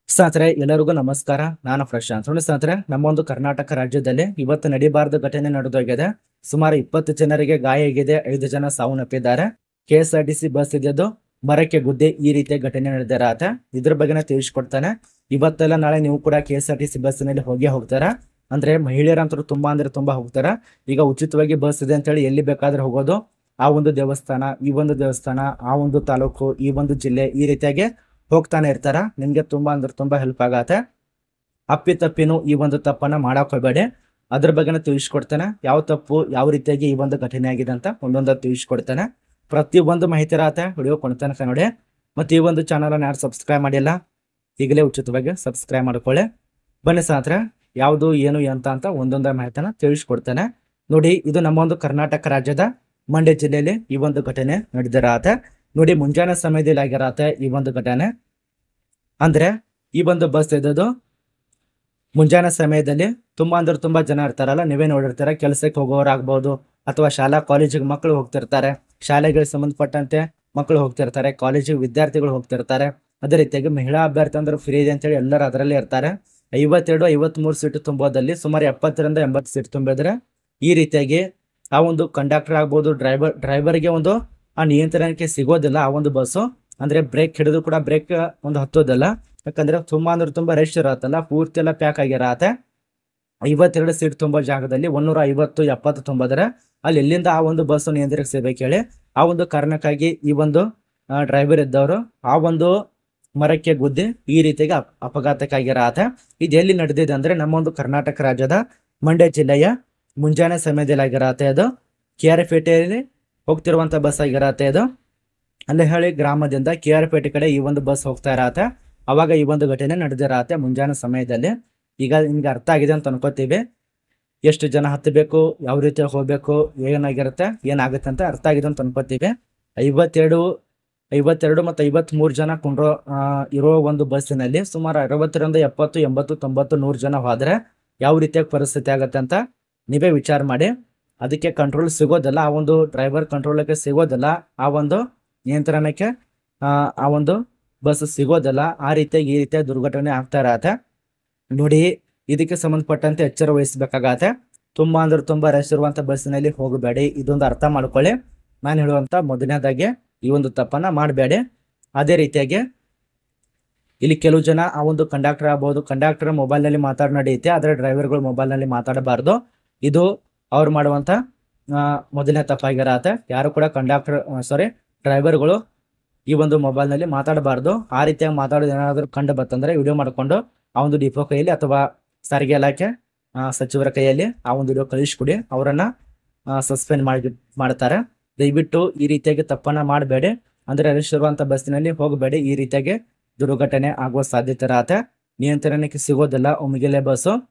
ಸ್ನೇಹಿತರೆ ಎಲ್ಲರಿಗೂ ನಮಸ್ಕಾರ. ನಾನು ಪ್ರಶಾಂತ್. ನೋಡಿ ಸ್ನೇಹಿತರೆ, ನಮ್ಮ ಒಂದು ಕರ್ನಾಟಕ ರಾಜ್ಯದಲ್ಲಿ ಇವತ್ತು ನಡಿಬಾರ್ದ ಘಟನೆ ನಡೆದೋಗಿದೆ. ಸುಮಾರು 20 ಜನರಿಗೆ ಗಾಯ ಆಗಿದೆ, 5 ಜನ ಸಾವನ್ನಪ್ಪಿದ್ದಾರೆ. KSRTC ಬಸ್ ಇದ್ದದ್ದು ಮರಕ್ಕೆ ಗುದ್ದಿ ಈ ರೀತಿಯ ಘಟನೆ ನಡೆದಿರತ್ತೆ. ಇದ್ರ ಬಗ್ಗೆನೇ ತಿಳಿಸ್ಕೊಡ್ತಾನೆ. ಇವತ್ತೆಲ್ಲ ನಾಳೆ ನೀವು ಕೂಡ KSRTC ಬಸ್ಸಿನಲ್ಲಿ ಹೋಗ್ತಾರ. ಅಂದ್ರೆ ಮಹಿಳೆಯರಂತರೂ ತುಂಬಾ ಅಂದ್ರೆ ತುಂಬಾ ಹೋಗ್ತಾರ. ಈಗ ಉಚಿತವಾಗಿ ಬಸ್ ಇದೆ ಅಂತ ಹೇಳಿ ಎಲ್ಲಿ ಬೇಕಾದ್ರೆ ಹೋಗೋದು. ಆ ಒಂದು ದೇವಸ್ಥಾನ, ಈ ಒಂದು ದೇವಸ್ಥಾನ, ಆ ಒಂದು ತಾಲೂಕು, ಈ ಒಂದು ಜಿಲ್ಲೆ, ಈ ರೀತಿಯಾಗಿ ಹೋಗ್ತಾನೆ ಇರ್ತಾರ. ನಿಮ್ಗೆ ತುಂಬಾ ಅಂದ್ರೆ ತುಂಬಾ ಹೆಲ್ಪ್ ಆಗತ್ತೆ. ಅಪ್ಪಿತಪ್ಪಿನೂ ಈ ಒಂದು ತಪ್ಪನ್ನ ಮಾಡಕ್ ಹೋಗ್ಬೇಡಿ. ಅದ್ರ ಬಗ್ಗೆನ ತಿಳಿಸ್ಕೊಡ್ತೇನೆ. ಯಾವ ತಪ್ಪು ಯಾವ ರೀತಿಯಾಗಿ ಈ ಒಂದು ಘಟನೆ ಆಗಿದೆ ಅಂತ ಒಂದೊಂದು ತಿಳಿಸ್ಕೊಡ್ತೇನೆ. ಪ್ರತಿ ಒಂದು ಮಾಹಿತಿ ಇರತ್ತೆ. ವಿಡಿಯೋ ಕೊಡ್ತೇನೆ ನೋಡಿ. ಮತ್ತೆ ಈ ಒಂದು ಚಾನಲ್ ಯಾರು ಸಬ್ಸ್ಕ್ರೈಬ್ ಮಾಡಿಲ್ಲ, ಈಗಲೇ ಉಚಿತವಾಗಿ ಸಬ್ಸ್ಕ್ರೈಬ್ ಮಾಡ್ಕೊಳ್ಳಿ. ಬನ್ನಿ ಸ್ನೇಹಿತರೆ, ಯಾವುದು ಏನು ಅಂತ ಒಂದೊಂದು ಮಾಹಿತಿನ ತಿಳಿಸ್ಕೊಡ್ತೇನೆ ನೋಡಿ. ಇದು ನಮ್ಮ ಒಂದು ಕರ್ನಾಟಕ ರಾಜ್ಯದ ಮಂಡ್ಯ ಜಿಲ್ಲೆಯಲ್ಲಿ ಈ ಒಂದು ಘಟನೆ ನಡೆದಿರತ್ತೆ ನೋಡಿ. ಮುಂಜಾನೆ ಸಮಯದಲ್ಲಿ ಆಗಿರತ್ತೆ ಈ ಒಂದು ಘಟನೆ. ಅಂದ್ರೆ ಈ ಒಂದು ಬಸ್ ಇದ್ದದ್ದು ಮುಂಜಾನೆ ಸಮಯದಲ್ಲಿ. ತುಂಬಾ ಅಂದ್ರೆ ತುಂಬಾ ಜನ ಇರ್ತಾರಲ್ಲ, ನೀವೇ ನೋಡಿರ್ತಾರೆ. ಕೆಲಸಕ್ಕೆ ಹೋಗೋರಾಗ್ಬೋದು ಅಥವಾ ಶಾಲಾ ಕಾಲೇಜಿಗೆ ಮಕ್ಕಳು ಹೋಗ್ತಿರ್ತಾರೆ. ಶಾಲೆಗಳಿಗೆ ಸಂಬಂಧಪಟ್ಟಂತೆ ಮಕ್ಕಳು ಹೋಗ್ತಿರ್ತಾರೆ, ಕಾಲೇಜಿಗೆ ವಿದ್ಯಾರ್ಥಿಗಳು ಹೋಗ್ತಿರ್ತಾರೆ. ಅದೇ ರೀತಿಯಾಗಿ ಮಹಿಳಾ ಅಭ್ಯರ್ಥಿ ಅಂದ್ರೆ ಫ್ರೀ ಇದೆ ಅಂತೇಳಿ ಎಲ್ಲರೂ ಅದರಲ್ಲಿ ಇರ್ತಾರೆ. 52-53 ಸೀಟು ತುಂಬೋದಲ್ಲಿ ಸುಮಾರು 70ರಿಂದ 80 ಸೀಟ್ ತುಂಬಿದ್ರೆ ಈ ರೀತಿಯಾಗಿ ಆ ಒಂದು ಕಂಡಕ್ಟರ್ ಆಗ್ಬೋದು, ಡ್ರೈವರ್ಗೆ ಒಂದು ಆ ನಿಯಂತ್ರಣಕ್ಕೆ ಸಿಗೋದಿಲ್ಲ ಆ ಒಂದು ಬಸ್ಸು. ಅಂದ್ರೆ ಬ್ರೇಕ್ ಹಿಡಿದ್ರು ಕೂಡ ಬ್ರೇಕ್ ಒಂದು ಹತ್ತೋದಿಲ್ಲ. ಯಾಕಂದ್ರೆ ತುಂಬಾ ಅಂದ್ರೆ ತುಂಬಾ ರಶ್ ಇರತ್ತಲ್ಲ, ಪೂರ್ತಿ ಎಲ್ಲ ಪ್ಯಾಕ್ ಆಗಿರತ್ತೆ. 52 ಸೀಟ್ ತುಂಬೋ ಜಾಗದಲ್ಲಿ 150-70 ತುಂಬಿದ್ರೆ ಅಲ್ಲಿ ಎಲ್ಲಿಂದ ಆ ಒಂದು ಬಸ್ ನಿಯಂತ್ರಣಕ್ಕೆ ಸಿಗ್ಬೇಕು ಹೇಳಿ. ಆ ಒಂದು ಕಾರಣಕ್ಕಾಗಿ ಈ ಒಂದು ಡ್ರೈವರ್ ಇದ್ದವರು ಆ ಒಂದು ಮರಕ್ಕೆ ಗುದ್ದಿ ಈ ರೀತಿಯಾಗಿ ಅಪಘಾತಕ್ಕಾಗಿರತ್ತೆ. ಇದು ಎಲ್ಲಿ ನಡೆದಿದೆ ಅಂದ್ರೆ ನಮ್ಮ ಒಂದು ಕರ್ನಾಟಕ ರಾಜ್ಯದ ಮಂಡ್ಯ ಜಿಲ್ಲೆಯ ಮುಂಜಾನೆ ಸಮಯದಲ್ಲಿ ಆಗಿರತ್ತೆ. ಅದು KR ಪೇಟೆಯಲ್ಲಿ ಹೋಗ್ತಿರುವಂತ ಬಸ್ ಆಗಿರತ್ತೆ. ಅದು ಅಲ್ಲಹಳ್ಳಿ ಗ್ರಾಮದಿಂದ KR ಪೇಟೆ ಕಡೆ ಈ ಒಂದು ಬಸ್ ಹೋಗ್ತಾ ಇರತ್ತೆ. ಅವಾಗ ಈ ಒಂದು ಘಟನೆ ನಡೆದಿರತ್ತೆ ಮುಂಜಾನೆ ಸಮಯದಲ್ಲಿ. ಈಗ ನಿಮ್ಗೆ ಅರ್ಥ ಆಗಿದೆ ಅಂತ ಅನ್ಕೋತೀವಿ. ಎಷ್ಟು ಜನ ಹತ್ತಬೇಕು, ಯಾವ ರೀತಿ ಹೋಗ್ಬೇಕು, ಏನಾಗಿರುತ್ತೆ, ಏನಾಗುತ್ತೆ ಅಂತ ಅರ್ಥ ಆಗಿದೆ ಅಂತ ಅನ್ಕೋತೀವಿ. 52 ಮತ್ತು 53 ಜನ ಇರೋ ಒಂದು ಬಸ್ಸಿನಲ್ಲಿ ಸುಮಾರು 60ರಿಂದ 70, 80, 90, 100 ಜನ ಹೋದ್ರೆ ಯಾವ ರೀತಿಯಾಗಿ ಪರಿಸ್ಥಿತಿ ಆಗುತ್ತೆ ಅಂತ ನೀವೇ ವಿಚಾರ ಮಾಡಿ. ಅದಕ್ಕೆ ಕಂಟ್ರೋಲ್ ಸಿಗೋದಿಲ್ಲ, ಆ ಒಂದು ಡ್ರೈವರ್ ಕಂಟ್ರೋಲಕ್ಕೆ ಸಿಗೋದಿಲ್ಲ, ಆ ಒಂದು ನಿಯಂತ್ರಣಕ್ಕೆ ಆ ಒಂದು ಬಸ್ ಸಿಗೋದಿಲ್ಲ. ಆ ರೀತಿಯಾಗಿ ಈ ರೀತಿಯ ದುರ್ಘಟನೆ ಆಗ್ತಾ ಇರತ್ತೆ ನೋಡಿ. ಇದಕ್ಕೆ ಸಂಬಂಧಪಟ್ಟಂತೆ ಎಚ್ಚರ ವಹಿಸಬೇಕಾಗತ್ತೆ. ತುಂಬಾ ಅಂದ್ರೆ ತುಂಬಾ ರಶ್ ಇರುವಂತ ಬಸ್ಸಿನಲ್ಲಿ ಹೋಗಬೇಡಿ. ಇದೊಂದು ಅರ್ಥ ಮಾಡ್ಕೊಳ್ಳಿ. ನಾನು ಹೇಳುವಂತ ಮೊದಲನೇದಾಗಿ ಈ ಒಂದು ತಪ್ಪನ್ನ ಮಾಡಬೇಡಿ. ಅದೇ ರೀತಿಯಾಗಿ ಇಲ್ಲಿ ಕೆಲವು ಜನ ಆ ಒಂದು ಕಂಡಕ್ಟರ್ ಆಗ್ಬೋದು, ಕಂಡಕ್ಟರ್ ಮೊಬೈಲ್ನಲ್ಲಿ ಮಾತಾಡ ನಡೆಯುತ್ತೆ, ಆದರೆ ಡ್ರೈವರ್ಗಳು ಮೊಬೈಲ್ನಲ್ಲಿ ಮಾತಾಡಬಾರ್ದು. ಇದು ಅವ್ರು ಮಾಡುವಂತ ಮೊದಲನೇ ತಪ್ಪಾಗಿರತ್ತೆ. ಯಾರು ಕೂಡ ಡ್ರೈವರ್ಗಳು ಈ ಒಂದು ಮೊಬೈಲ್ನಲ್ಲಿ ಮಾತಾಡಬಾರ್ದು. ಆ ರೀತಿಯಾಗಿ ಮಾತಾಡೋದು ಏನಾದರೂ ಕಂಡು ಬರ್ತಂದ್ರೆ ವಿಡಿಯೋ ಮಾಡಿಕೊಂಡು ಆ ಒಂದು ಡಿಪೋ ಕೈಯಲ್ಲಿ ಅಥವಾ ಸಾರಿಗೆ ಇಲಾಖೆ ಸಚಿವರ ಕೈಯಲ್ಲಿ ಆ ಒಂದು ವಿಡಿಯೋ ಕಳಿಸ್ಕೊಡಿ. ಅವರನ್ನ ಸಸ್ಪೆಂಡ್ ಮಾಡ್ತಾರೆ. ದಯವಿಟ್ಟು ಈ ರೀತಿಯಾಗಿ ತಪ್ಪನ್ನ ಮಾಡಬೇಡಿ. ಅಂದ್ರೆ ರಶ್ ಇರುವಂತ ಬಸ್ಸಿನಲ್ಲಿ ಹೋಗಬೇಡಿ. ಈ ರೀತಿಯಾಗಿ ದುರ್ಘಟನೆ ಆಗುವ ಸಾಧ್ಯತೆ ಇರತ್ತೆ. ನಿಯಂತ್ರಣಕ್ಕೆ ಸಿಗೋದಿಲ್ಲ ಒಮ್ಮೆಗೆಲೆ ಬಸ್ಸು.